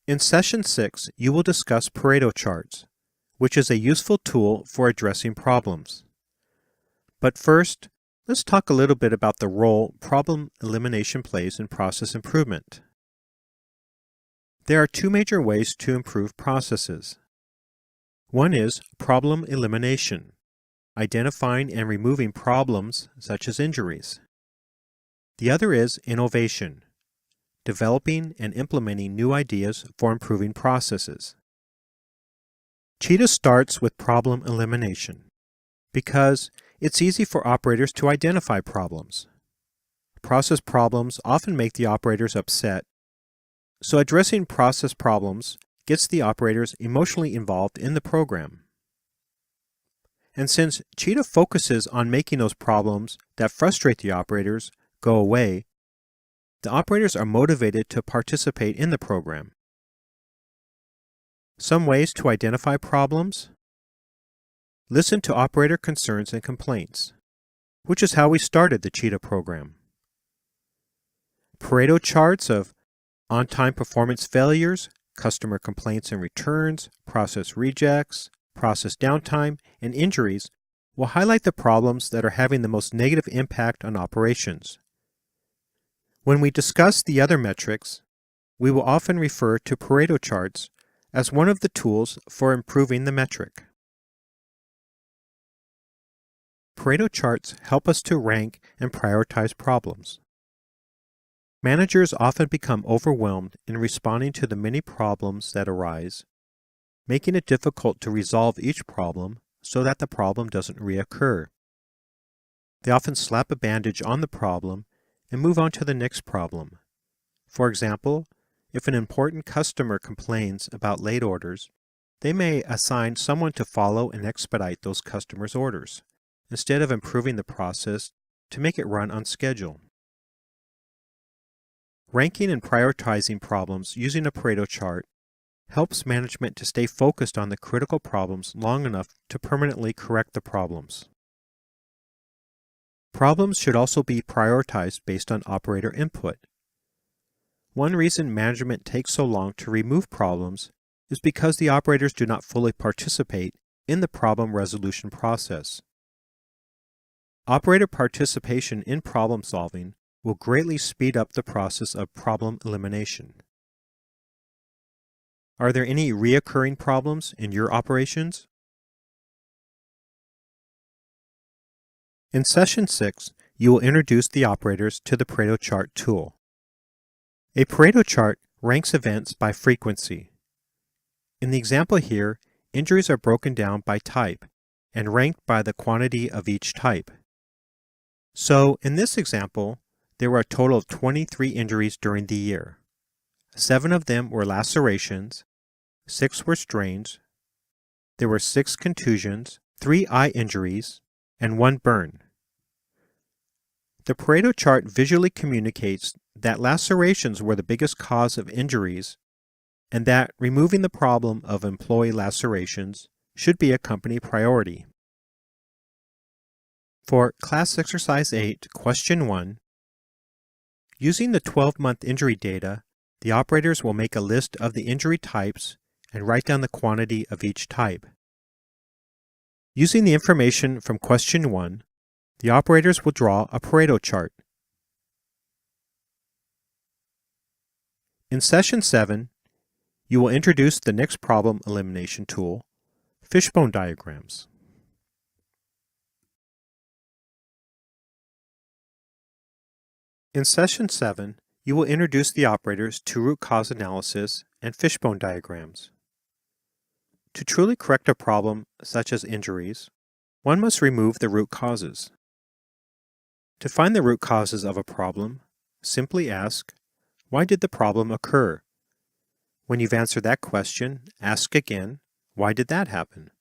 In Session 6, you will discuss Pareto charts, which is a useful tool for addressing problems. But first, let's talk a little bit about the role problem elimination plays in process improvement. There are two major ways to improve processes. One is problem elimination, identifying and removing problems such as injuries. The other is innovation, developing and implementing new ideas for improving processes. CHITA starts with problem elimination because it's easy for operators to identify problems. Process problems often make the operators upset, so addressing process problems gets the operators emotionally involved in the program. And since CHITA focuses on making those problems that frustrate the operators go away, the operators are motivated to participate in the program. Some ways to identify problems: listen to operator concerns and complaints, which is how we started the CHITA program. Pareto charts of on-time performance failures, customer complaints and returns, process rejects, process downtime, and injuries will highlight the problems that are having the most negative impact on operations. When we discuss the other metrics, we will often refer to Pareto charts as one of the tools for improving the metric. Pareto charts help us to rank and prioritize problems. Managers often become overwhelmed in responding to the many problems that arise, making it difficult to resolve each problem so that the problem doesn't reoccur. They often slap a bandage on the problem and move on to the next problem. For example, if an important customer complains about late orders, they may assign someone to follow and expedite those customers' orders, instead of improving the process to make it run on schedule. Ranking and prioritizing problems using a Pareto chart helps management to stay focused on the critical problems long enough to permanently correct the problems. Problems should also be prioritized based on operator input. One reason management takes so long to remove problems is because the operators do not fully participate in the problem resolution process. Operator participation in problem solving will greatly speed up the process of problem elimination. Are there any reoccurring problems in your operations? In Session 6, you will introduce the operators to the Pareto chart tool. A Pareto chart ranks events by frequency. In the example here, injuries are broken down by type and ranked by the quantity of each type. So, in this example, there were a total of 23 injuries during the year. 7 of them were lacerations, 6 were strains, there were 6 contusions, 3 eye injuries, and 1 burn. The Pareto chart visually communicates that lacerations were the biggest cause of injuries and that removing the problem of employee lacerations should be a company priority. For Class Exercise 8, Question 1, using the 12-month injury data, the operators will make a list of the injury types and write down the quantity of each type. Using the information from Question 1, the operators will draw a Pareto chart. In Session 7, you will introduce the next problem elimination tool, fishbone diagrams. In Session 7, you will introduce the operators to root cause analysis and fishbone diagrams. To truly correct a problem, such as injuries, one must remove the root causes. To find the root causes of a problem, simply ask, why did the problem occur? When you've answered that question, ask again, why did that happen?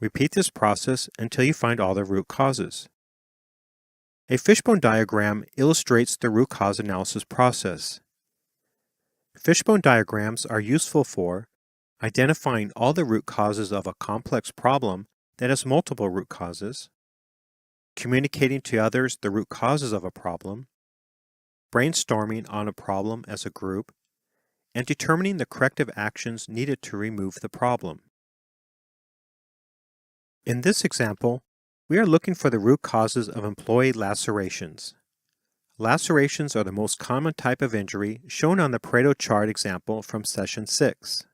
Repeat this process until you find all the root causes. A fishbone diagram illustrates the root cause analysis process. Fishbone diagrams are useful for identifying all the root causes of a complex problem that has multiple root causes, communicating to others the root causes of a problem, brainstorming on a problem as a group, and determining the corrective actions needed to remove the problem. In this example, we are looking for the root causes of employee lacerations. Lacerations are the most common type of injury shown on the Pareto chart example from session 6.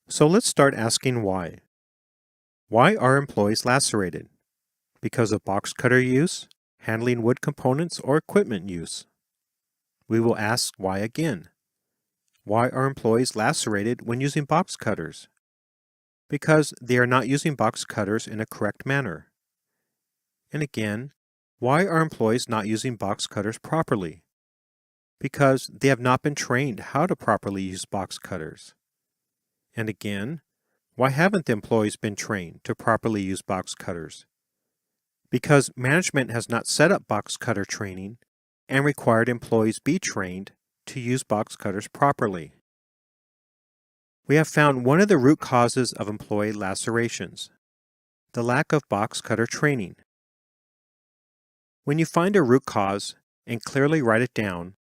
So let's start asking why. Why are employees lacerated? Because of box cutter use, handling wood components, or equipment use? We will ask why again. Why are employees lacerated when using box cutters? Because they are not using box cutters in a correct manner. And again, why are employees not using box cutters properly? Because they have not been trained how to properly use box cutters. And again, why haven't the employees been trained to properly use box cutters? Because management has not set up box cutter training and required employees be trained to use box cutters properly. We have found one of the root causes of employee lacerations: the lack of box cutter training. When you find a root cause and clearly write it down,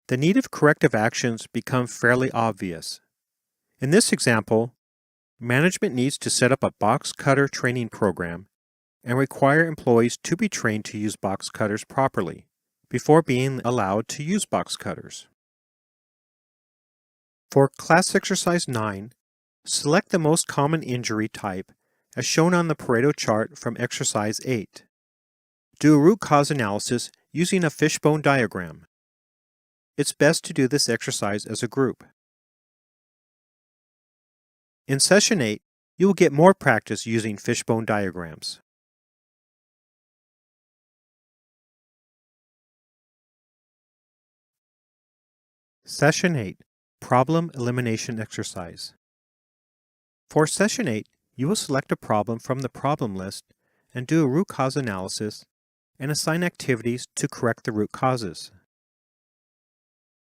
the needed corrective actions become fairly obvious. In this example, management needs to set up a box cutter training program and require employees to be trained to use box cutters properly before being allowed to use box cutters. For class exercise 9, select the most common injury type as shown on the Pareto chart from exercise 8. Do a root cause analysis using a fishbone diagram. It's best to do this exercise as a group. In session 8, you will get more practice using fishbone diagrams. Session 8, Problem Elimination Exercise. For Session 8, you will select a problem from the problem list and do a root cause analysis and assign activities to correct the root causes.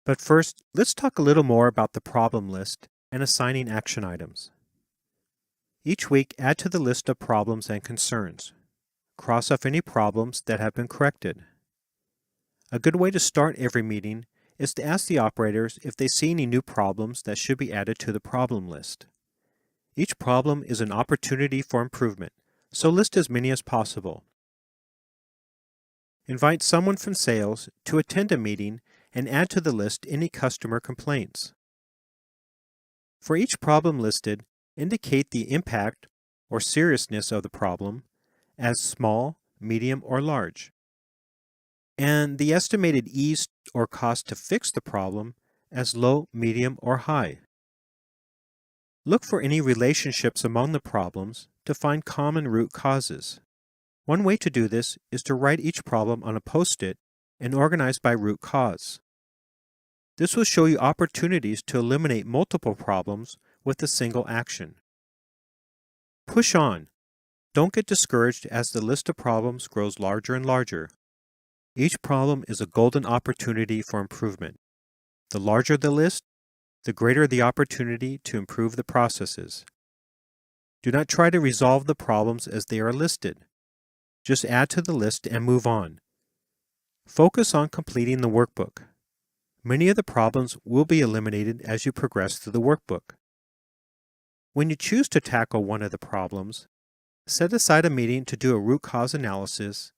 But first, let's talk a little more about the problem list and assigning action items. Each week, add to the list of problems and concerns. Cross off any problems that have been corrected. A good way to start every meeting is to ask the operators if they see any new problems that should be added to the problem list. Each problem is an opportunity for improvement, so list as many as possible. Invite someone from sales to attend a meeting and add to the list any customer complaints. For each problem listed, indicate the impact or seriousness of the problem as small, medium, or large, and the estimated ease or cost to fix the problem as low, medium, or high. Look for any relationships among the problems to find common root causes. One way to do this is to write each problem on a post-it and organize by root cause. This will show you opportunities to eliminate multiple problems with a single action. Push on. Don't get discouraged as the list of problems grows larger and larger. Each problem is a golden opportunity for improvement. The larger the list, the greater the opportunity to improve the processes. Do not try to resolve the problems as they are listed. Just add to the list and move on. Focus on completing the workbook. Many of the problems will be eliminated as you progress through the workbook. When you choose to tackle one of the problems, set aside a meeting to do a root cause analysis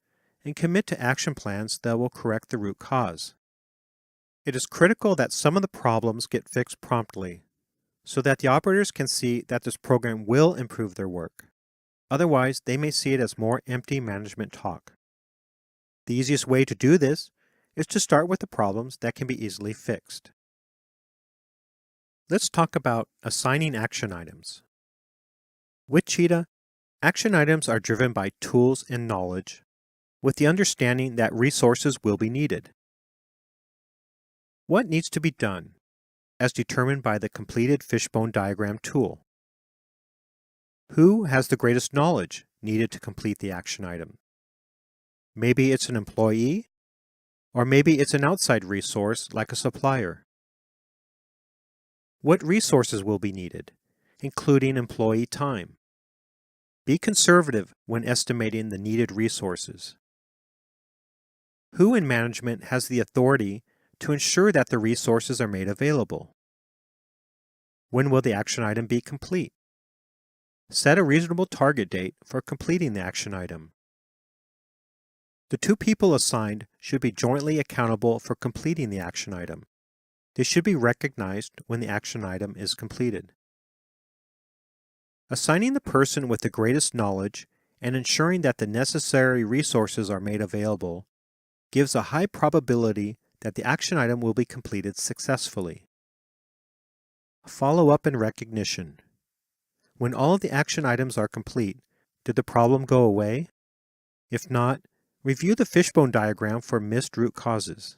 and commit to action plans that will correct the root cause. It is critical that some of the problems get fixed promptly, so that the operators can see that this program will improve their work. Otherwise, they may see it as more empty management talk. The easiest way to do this is to start with the problems that can be easily fixed. Let's talk about assigning action items. With CHITA, action items are driven by tools and knowledge, with the understanding that resources will be needed. What needs to be done, as determined by the completed fishbone diagram tool? Who has the greatest knowledge needed to complete the action item? Maybe it's an employee, or maybe it's an outside resource like a supplier. What resources will be needed, including employee time? Be conservative when estimating the needed resources. Who in management has the authority to ensure that the resources are made available? When will the action item be complete? Set a reasonable target date for completing the action item. The two people assigned should be jointly accountable for completing the action item. They should be recognized when the action item is completed. Assigning the person with the greatest knowledge and ensuring that the necessary resources are made available gives a high probability that the action item will be completed successfully. Follow-up and recognition. When all of the action items are complete, did the problem go away? If not, review the fishbone diagram for missed root causes.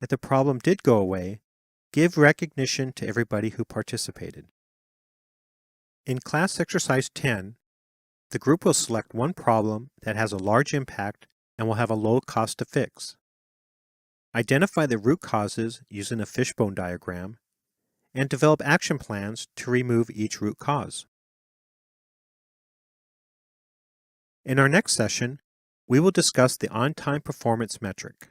If the problem did go away, give recognition to everybody who participated. In class exercise 10, the group will select one problem that has a large impact and will have a low cost to fix. Identify the root causes using a fishbone diagram and develop action plans to remove each root cause. In our next session, we will discuss the on-time performance metric.